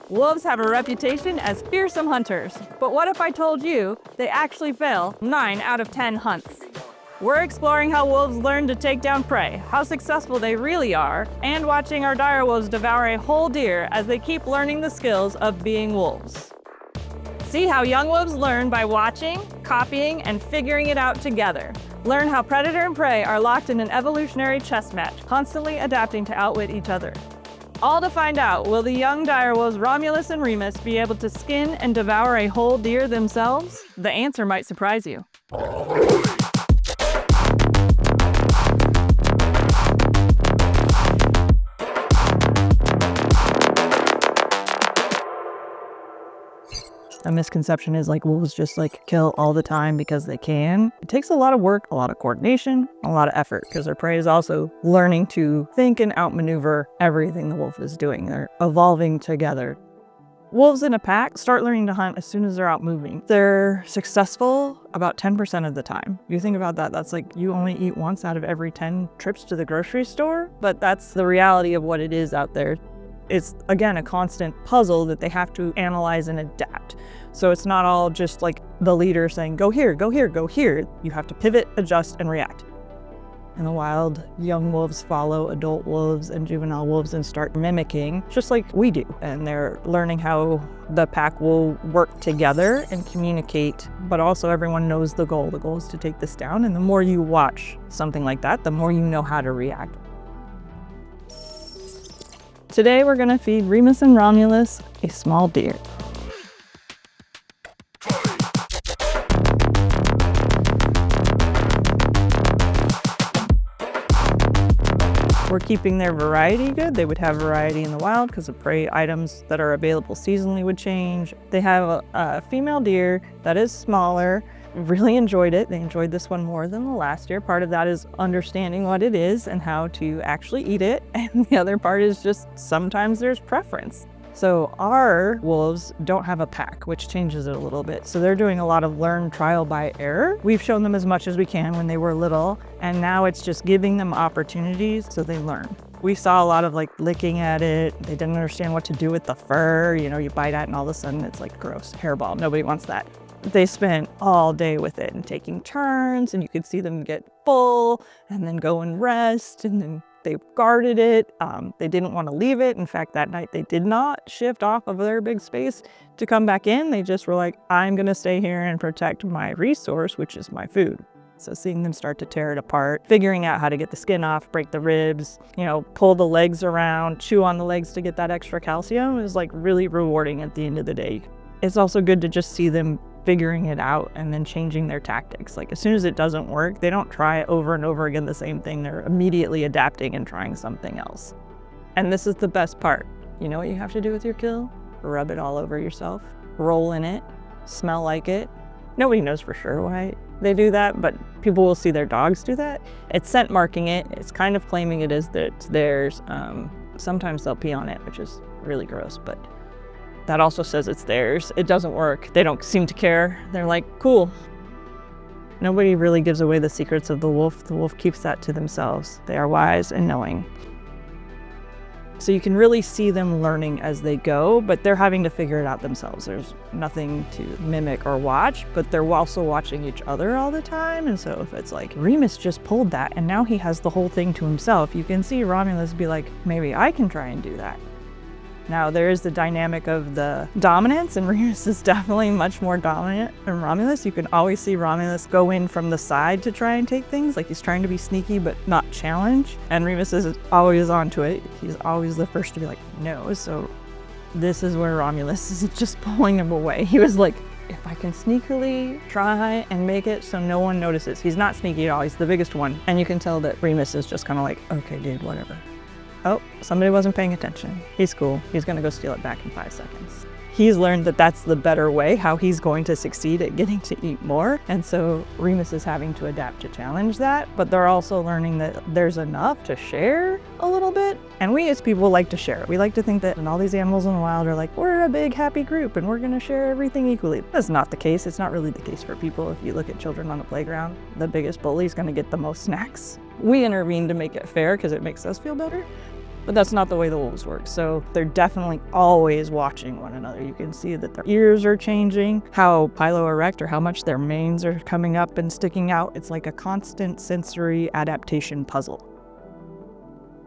Wolves have a reputation as fearsome hunters, but what if I told you they actually fail 9 out of 10 hunts? We're exploring how wolves learn to take down prey, how successful they really are, and watching our direwolves devour a whole deer as they keep learning the skills of being wolves. See how young wolves learn by watching, copying, and figuring it out together. Learn how predator and prey are locked in an evolutionary chess match, constantly adapting to outwit each other. All to find out, will the young direwolves Romulus and Remus be able to skin and devour a whole deer themselves? The answer might surprise you. A misconception is like wolves just like kill all the time because they can. It takes a lot of work, a lot of coordination, a lot of effort because their prey is also learning to think and outmaneuver everything the wolf is doing. They're evolving together. Wolves in a pack start learning to hunt as soon as they're out moving. They're successful about 10% of the time. If you think about that, that's like you only eat once out of every 10 trips to the grocery store, but that's the reality of what it is out there. It's, again, a constant puzzle that they have to analyze and adapt. So it's not all just like the leader saying, go here, go here, go here. You have to pivot, adjust, and react. In the wild, young wolves follow adult wolves and juvenile wolves and start mimicking, just like we do. And they're learning how the pack will work together and communicate, but also everyone knows the goal. The goal is to take this down. And the more you watch something like that, the more you know how to react. Today we're going to feed Remus and Romulus a small deer. We're keeping their variety good. They would have variety in the wild because the prey items that are available seasonally would change. They have a female deer that is smaller. Really enjoyed it. They enjoyed this one more than the last year. Part of that is understanding what it is and how to actually eat it. And the other part is just sometimes there's preference. So our wolves don't have a pack, which changes it a little bit. So they're doing a lot of learn trial by error. We've shown them as much as we can when they were little, and now it's just giving them opportunities so they learn. We saw a lot of like licking at it. They didn't understand what to do with the fur. You know, you bite at it and all of a sudden it's like gross, hairball. Nobody wants that. They spent all day with it and taking turns, and you could see them get full and then go and rest, and then they guarded it. They didn't want to leave it. In fact, that night they did not shift off of their big space to come back in. They just were like, I'm going to stay here and protect my resource, which is my food. So seeing them start to tear it apart, figuring out how to get the skin off, break the ribs, pull the legs around, chew on the legs to get that extra calcium is like really rewarding at the end of the day. It's also good to just see them figuring it out and then changing their tactics. Like as soon as it doesn't work, they don't try over and over again the same thing. They're immediately adapting and trying something else. And this is the best part. You know what you have to do with your kill? Rub it all over yourself, roll in it, smell like it. Nobody knows for sure why they do that, but people will see their dogs do that. It's scent marking it. It's kind of claiming it is that it's theirs. Sometimes they'll pee on it, which is really gross, but that also says it's theirs. It doesn't work. They don't seem to care. They're like, cool. Nobody really gives away the secrets of the wolf. The wolf keeps that to themselves. They are wise and knowing. So you can really see them learning as they go, but they're having to figure it out themselves. There's nothing to mimic or watch, but they're also watching each other all the time. And so if it's like, Remus just pulled that and now he has the whole thing to himself, you can see Romulus be like, maybe I can try and do that. Now, there is the dynamic of the dominance, and Remus is definitely much more dominant than Romulus. You can always see Romulus go in from the side to try and take things, like he's trying to be sneaky but not challenge. And Remus is always onto it. He's always the first to be like, no. So this is where Romulus is just pulling him away. He was like, if I can sneakily try and make it so no one notices. He's not sneaky at all. He's the biggest one. And you can tell that Remus is just kind of like, okay, dude, whatever. Oh, somebody wasn't paying attention. He's cool. He's going to go steal it back in 5 seconds. He's learned that that's the better way, how he's going to succeed at getting to eat more. And so Remus is having to adapt to challenge that, but they're also learning that there's enough to share a little bit. And we as people like to share. We like to think that all these animals in the wild are like, we're a big happy group and we're going to share everything equally. That's not the case. It's not really the case for people. If you look at children on the playground, the biggest bully is going to get the most snacks. We intervene to make it fair because it makes us feel better. But that's not the way the wolves work. So they're definitely always watching one another. You can see that their ears are changing, how piloerect, or how much their manes are coming up and sticking out. It's like a constant sensory adaptation puzzle.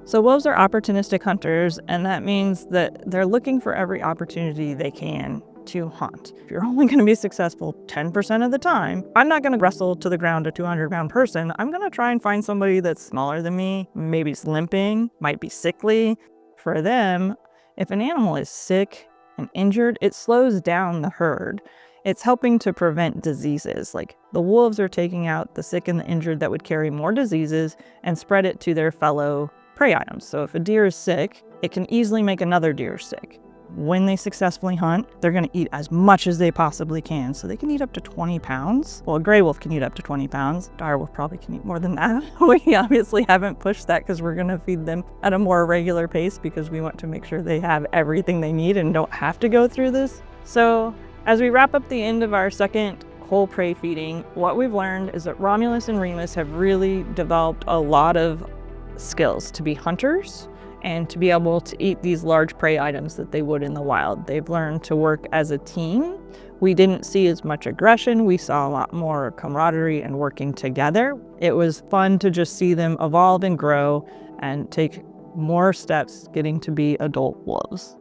So wolves are opportunistic hunters, and that means that they're looking for every opportunity they can to hunt. If you're only going to be successful 10% of the time, I'm not going to wrestle to the ground a 200-pound person. I'm going to try and find somebody that's smaller than me, maybe is limping, might be sickly. For them, if an animal is sick and injured, it slows down the herd. It's helping to prevent diseases. Like the wolves are taking out the sick and the injured that would carry more diseases and spread it to their fellow prey items. So if a deer is sick, it can easily make another deer sick. When they successfully hunt, they're going to eat as much as they possibly can. So they can eat up to 20 pounds. Well, a gray wolf can eat up to 20 pounds. Dire wolf probably can eat more than that. We obviously haven't pushed that because we're going to feed them at a more regular pace because we want to make sure they have everything they need and don't have to go through this. So as we wrap up the end of our second whole prey feeding, what we've learned is that Romulus and Remus have really developed a lot of skills to be hunters and to be able to eat these large prey items that they would in the wild. They've learned to work as a team. We didn't see as much aggression. We saw a lot more camaraderie and working together. It was fun to just see them evolve and grow and take more steps getting to be adult wolves.